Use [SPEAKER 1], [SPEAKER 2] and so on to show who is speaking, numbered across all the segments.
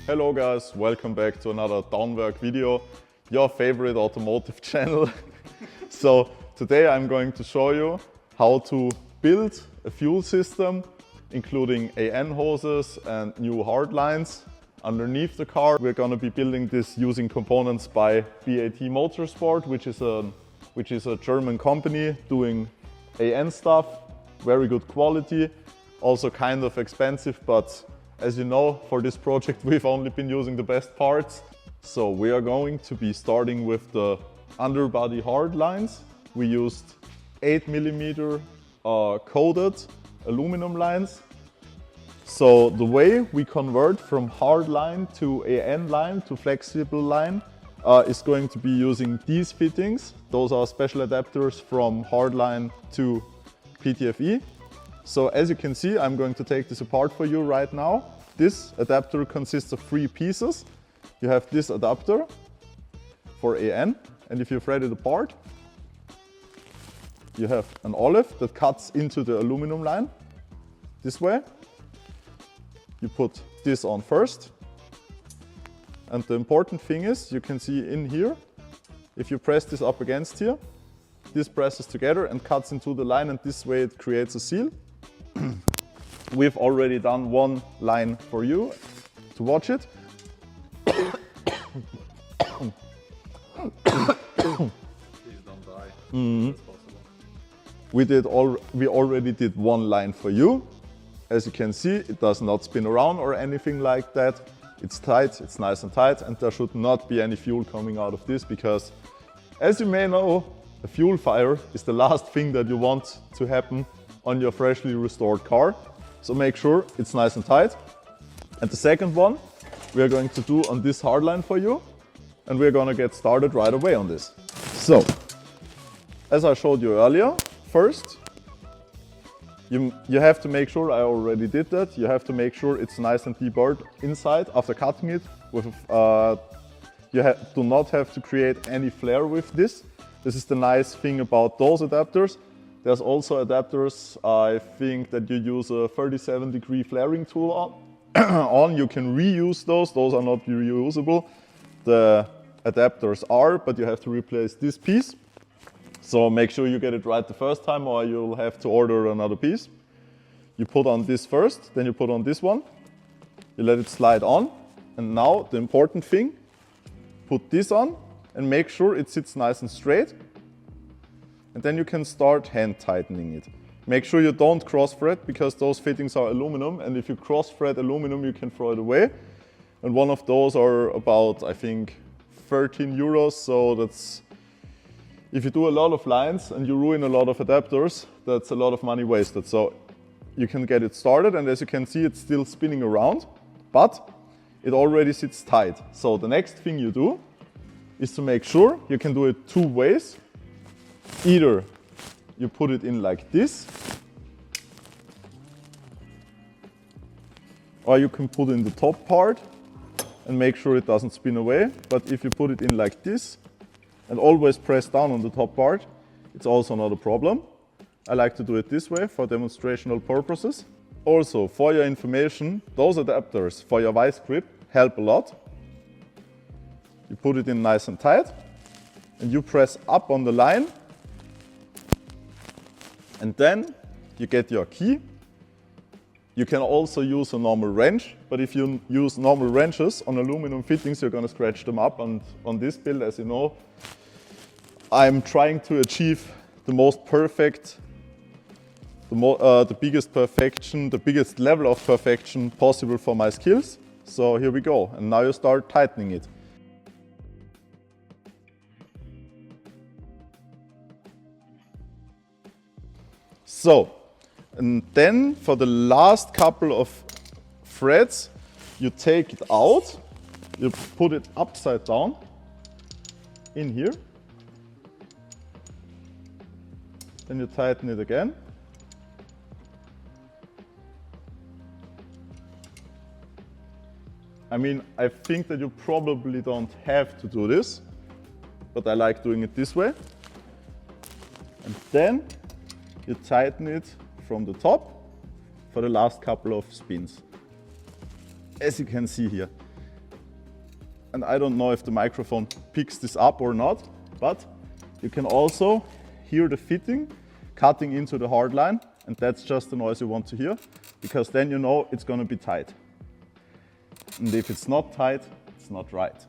[SPEAKER 1] Hello guys, welcome back to another downwerk video, your favorite automotive channel. So today I'm going to show you how to build a fuel system including AN hoses and new hard lines underneath the car. We're going to be building this using components by BAT Motorsport, which is a German company doing AN stuff, very good quality, also kind of expensive, but as you know, for this project we've only been using the best parts. So we are going to be starting with the underbody hard lines. We used 8mm coated aluminum lines. So the way we convert from hard line to AN line to flexible line is going to be using these fittings. Those are special adapters from hard line to PTFE. So as you can see, I'm going to take this apart for you right now. This adapter consists of 3 pieces. You have this adapter for AN, and if you thread it apart, you have an olive that cuts into the aluminum line this way. You put this on first, and the important thing is, you can see in here, if you press this up against here, this presses together and cuts into the line, and this way it creates a seal. We've already done one line for you to watch it.
[SPEAKER 2] Please don't die. That's possible.
[SPEAKER 1] We already did one line for you. As you can see, it does not spin around or anything like that. It's tight, it's nice and tight, and there should not be any fuel coming out of this, because as you may know, a fuel fire is the last thing that you want to happen on your freshly restored car. So make sure it's nice and tight. And the second one we are going to do on this hard line for you, and we're going to get started right away on this. So, as I showed you earlier, first you have to make sure, I already did that, you have to make sure it's nice and deburred inside after cutting it. You do not have to create any flare with this. This is the nice thing about those adapters. There's also adapters, I think, that you use a 37-degree flaring tool on. You can reuse those are not reusable. The adapters are, but you have to replace this piece. So make sure you get it right the first time, or you'll have to order another piece. You put on this first, then you put on this one. You let it slide on, and now the important thing, put this on and make sure it sits nice and straight. And then you can start hand tightening it. Make sure you don't cross thread, because those fittings are aluminum, and if you cross thread aluminum you can throw it away. And one of those are about, I think, 13 euros, so that's, if you do a lot of lines and you ruin a lot of adapters, that's a lot of money wasted. So you can get it started, and as you can see, it's still spinning around, but it already sits tight. So the next thing you do is to make sure you can do it 2 ways. Either you put it in like this, or you can put in the top part and make sure it doesn't spin away. But if you put it in like this and always press down on the top part, it's also not a problem. I like to do it this way for demonstrational purposes. Also, for your information, those adapters for your vice grip help a lot. You put it in nice and tight, and you press up on the line, and then you get your key. You can also use a normal wrench, but if you use normal wrenches on aluminum fittings, you're going to scratch them up. And on this build, as you know, I'm trying to achieve the most perfect, the biggest perfection, the biggest level of perfection possible for my skills. So here we go, and now you start tightening it. So, and then for the last couple of threads, you take it out, you put it upside down in here, then you tighten it again. I mean, I think that you probably don't have to do this, but I like doing it this way. And then you tighten it from the top for the last couple of spins. As you can see here. and I don't know if the microphone picks this up or not, but you can also hear the fitting cutting into the hard line, and that's just the noise you want to hear, because then you know it's going to be tight. And if it's not tight, it's not right.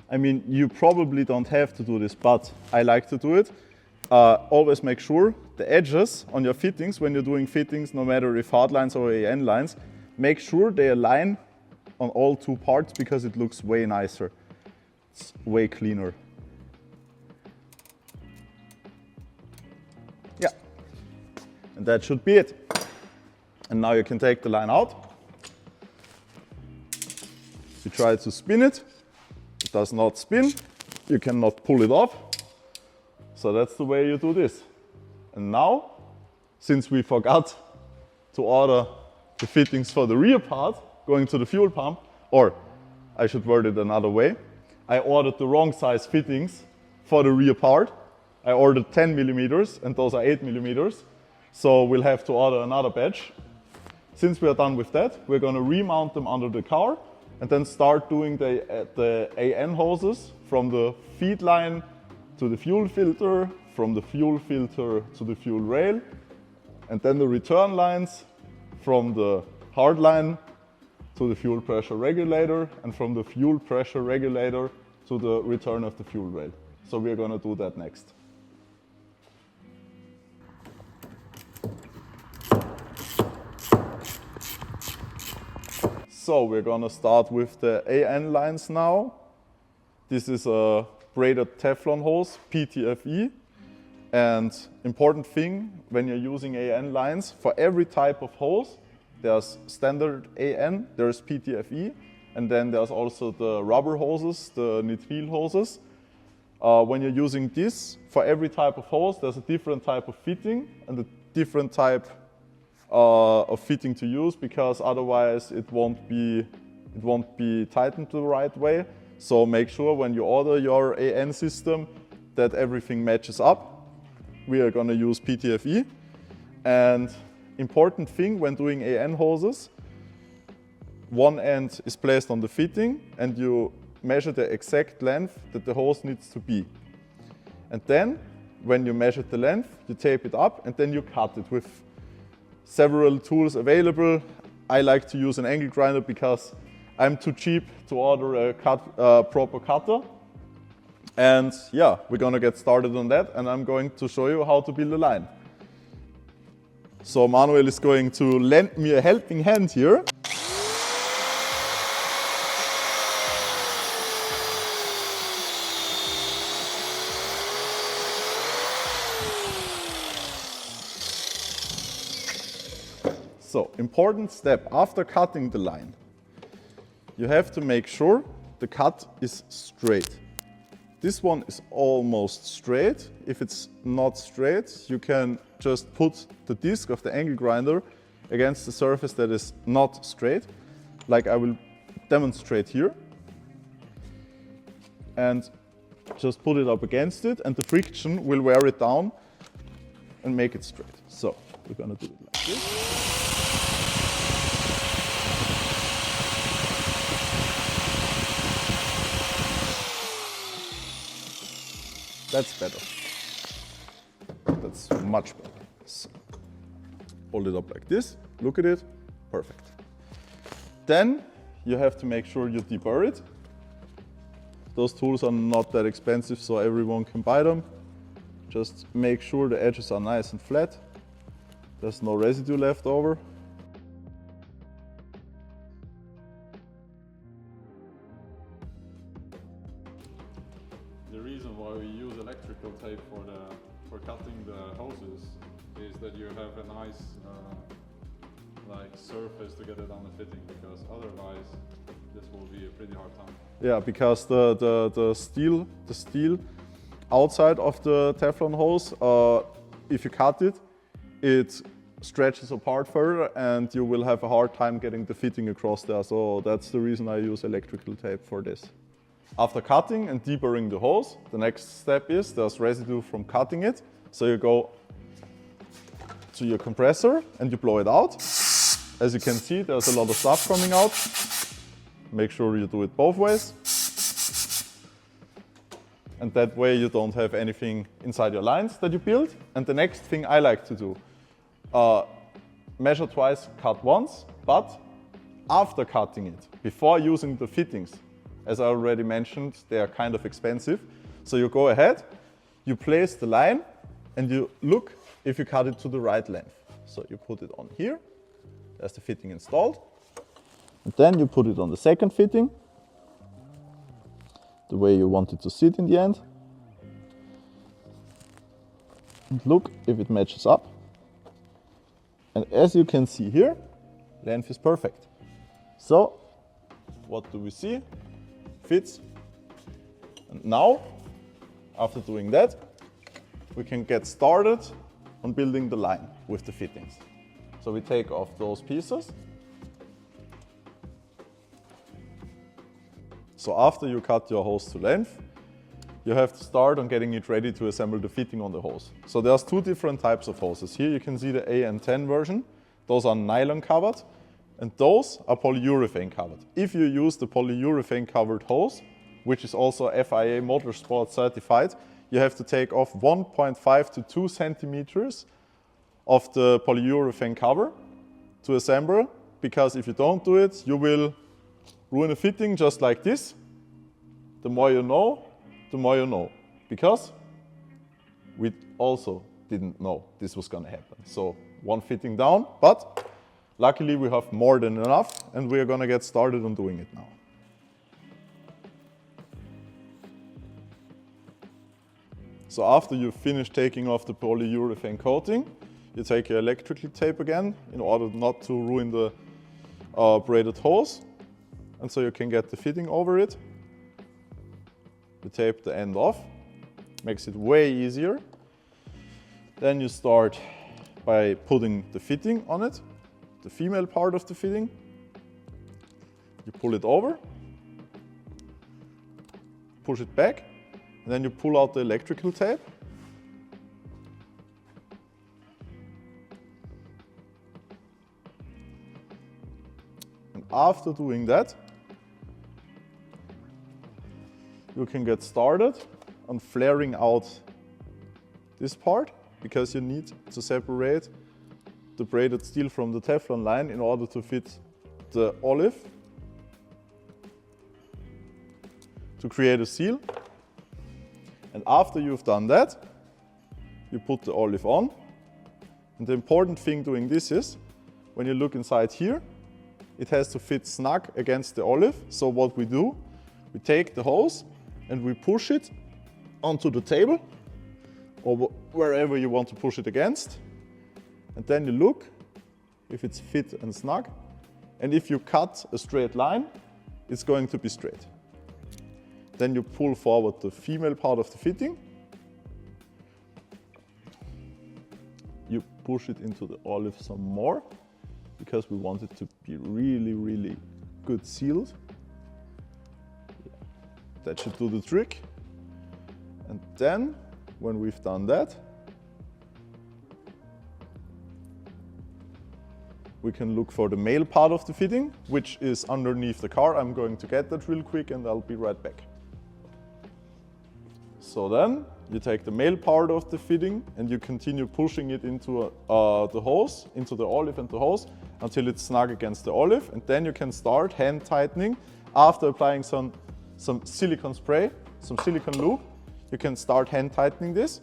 [SPEAKER 1] I mean, you probably don't have to do this, but I like to do it. Always make sure the edges on your fittings, when you're doing fittings, no matter if hard lines or AN lines, make sure they align on all two parts, because it looks way nicer. It's way cleaner. Yeah, and that should be it. And now you can take the line out. You try to spin it. It does not spin. You cannot pull it off. So that's the way you do this. And now, since we forgot to order the fittings for the rear part going to the fuel pump, or I should word it another way, I ordered the wrong size fittings for the rear part. I ordered 10 millimeters and those are 8 millimeters. So we'll have to order another batch. Since we are done with that, we're going to remount them under the car and then start doing the AN hoses from the feed line to the fuel filter, from the fuel filter to the fuel rail, and then the return lines from the hard line to the fuel pressure regulator, and from the fuel pressure regulator to the return of the fuel rail. So we're going to do that next. So we're going to start with the AN lines now. This is a braided Teflon hose, PTFE. And important thing when you're using AN lines, for every type of hose, there's standard AN, there's PTFE, and then there's also the rubber hoses, the nitrile hoses. When you're using this, for every type of hose, there's a different type of fitting and a different type of fitting to use, because otherwise it won't be tightened the right way. So make sure when you order your AN system that everything matches up. We are going to use PTFE. And important thing when doing AN hoses, one end is placed on the fitting and you measure the exact length that the hose needs to be. And then when you measure the length, you tape it up and then you cut it with several tools available. I like to use an angle grinder because I'm too cheap to order a proper cutter. And yeah, we're gonna get started on that, and I'm going to show you how to build a line. So Manuel is going to lend me a helping hand here. So, important step after cutting the line. You have to make sure the cut is straight. This one is almost straight. If it's not straight, you can just put the disc of the angle grinder against the surface that is not straight, like I will demonstrate here. And just put it up against it, and the friction will wear it down and make it straight. So we're gonna do it like this. That's better. That's much better. So, hold it up like this, look at it, perfect. Then you have to make sure you deburr it. Those tools are not that expensive, so everyone can buy them. Just make sure the edges are nice and flat. There's no residue left over.
[SPEAKER 2] The reason why we use electrical tape for cutting the hoses is that you have a nice surface to get it on the fitting, because otherwise this will be a pretty hard time.
[SPEAKER 1] Yeah, because the steel outside of the Teflon hose, if you cut it, it stretches apart further and you will have a hard time getting the fitting across there. So that's the reason I use electrical tape for this. After cutting and deburring the hose, the next step is there's residue from cutting it. So you go to your compressor and you blow it out. As you can see, there's a lot of stuff coming out. Make sure you do it both ways. And that way you don't have anything inside your lines that you build. And the next thing I like to do, measure twice, cut once, but after cutting it, before using the fittings, as I already mentioned, they are kind of expensive. So you go ahead, you place the line, and you look if you cut it to the right length. So you put it on here, there's the fitting installed. And then you put it on the second fitting, the way you want it to sit in the end. And look if it matches up. And as you can see here, length is perfect. So, what do we see? Fits. And now, after doing that, we can get started on building the line with the fittings. So we take off those pieces. So after you cut your hose to length, you have to start on getting it ready to assemble the fitting on the hose. So there's two different types of hoses. Here you can see the AN10 version. Those are nylon covered, and those are polyurethane covered. If you use the polyurethane covered hose, which is also FIA Motorsport certified, you have to take off 1.5 to 2 centimeters of the polyurethane cover to assemble, because if you don't do it, you will ruin a fitting just like this. The more you know, the more you know, because we also didn't know this was gonna happen. So one fitting down, but luckily we have more than enough, and we're gonna get started on doing it now. So after you finish taking off the polyurethane coating, you take your electrical tape again in order not to ruin the braided hose. And so you can get the fitting over it. You tape the end off, makes it way easier. Then you start by putting the fitting on it, the female part of the fitting. You pull it over, push it back, and then you pull out the electrical tape. And after doing that, you can get started on flaring out this part, because you need to separate the braided steel from the Teflon line in order to fit the olive to create a seal. And after you've done that, you put the olive on. And the important thing doing this is, when you look inside here, it has to fit snug against the olive. So what we do, we take the hose and we push it onto the table, or wherever you want to push it against. And then you look if it's fit and snug. And if you cut a straight line, it's going to be straight. Then you pull forward the female part of the fitting. You push it into the olive some more, because we want it to be really, really good sealed. That should do the trick. And then, when we've done that, we can look for the male part of the fitting, which is underneath the car. I'm going to get that real quick and I'll be right back. So then, you take the male part of the fitting and you continue pushing it into the hose, into the olive and the hose, until it's snug against the olive. And then you can start hand tightening. After applying some silicone spray, some silicone lube, you can start hand tightening this.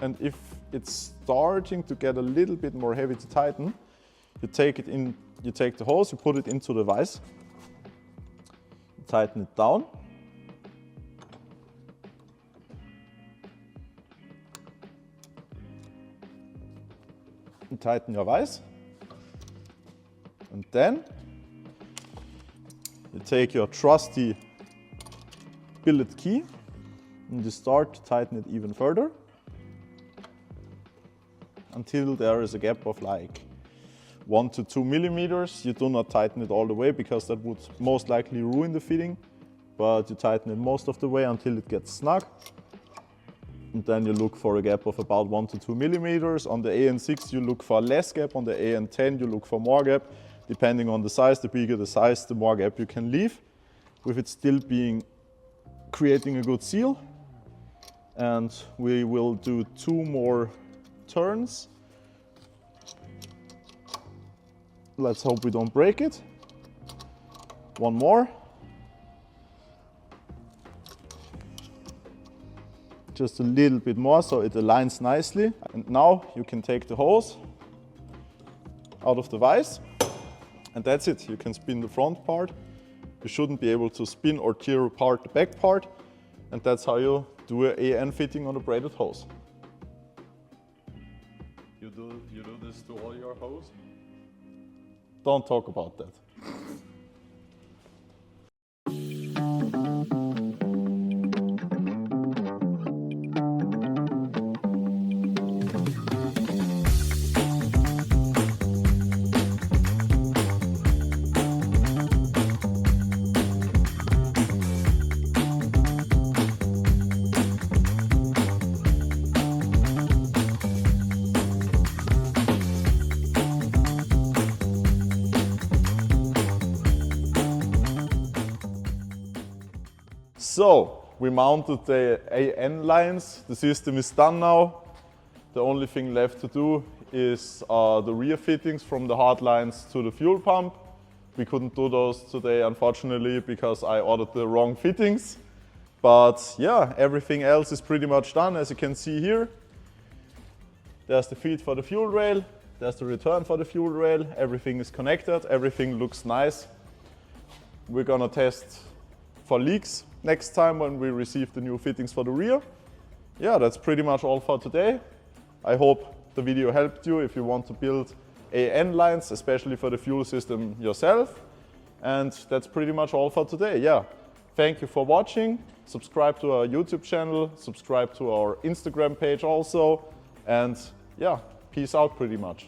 [SPEAKER 1] And if it's starting to get a little bit more heavy to tighten, you take it in, you take the hose, you put it into the vise, you tighten it down. You tighten your vise. And then you take your trusty billet key and you start to tighten it even further until there is a gap of like 1 to 2 millimeters. You do not tighten it all the way, because that would most likely ruin the fitting, but you tighten it most of the way until it gets snug. And then you look for a gap of about 1 to 2 millimeters. On the AN6 you look for less gap, on the AN10 you look for more gap. Depending on the size, the bigger the size, the more gap you can leave, with it still creating a good seal. And we will do 2 more turns. Let's hope we don't break it. 1 more. Just a little bit more so it aligns nicely. And now you can take the hose out of the vise. And that's it. You can spin the front part. You shouldn't be able to spin or tear apart the back part. And that's how you do an AN fitting on a braided hose.
[SPEAKER 2] You do this to all your hose?
[SPEAKER 1] Don't talk about that. So, we mounted the AN lines, the system is done now. The only thing left to do is the rear fittings from the hard lines to the fuel pump. We couldn't do those today, unfortunately, because I ordered the wrong fittings. But yeah, everything else is pretty much done, as you can see here. There's the feed for the fuel rail, there's the return for the fuel rail, everything is connected, everything looks nice. We're gonna test for leaks next time when we receive the new fittings for the rear. Yeah, that's pretty much all for today. I hope the video helped you if you want to build AN lines, especially for the fuel system yourself. And that's pretty much all for today. Yeah, thank you for watching. Subscribe to our YouTube channel, subscribe to our Instagram page also. And yeah, peace out pretty much.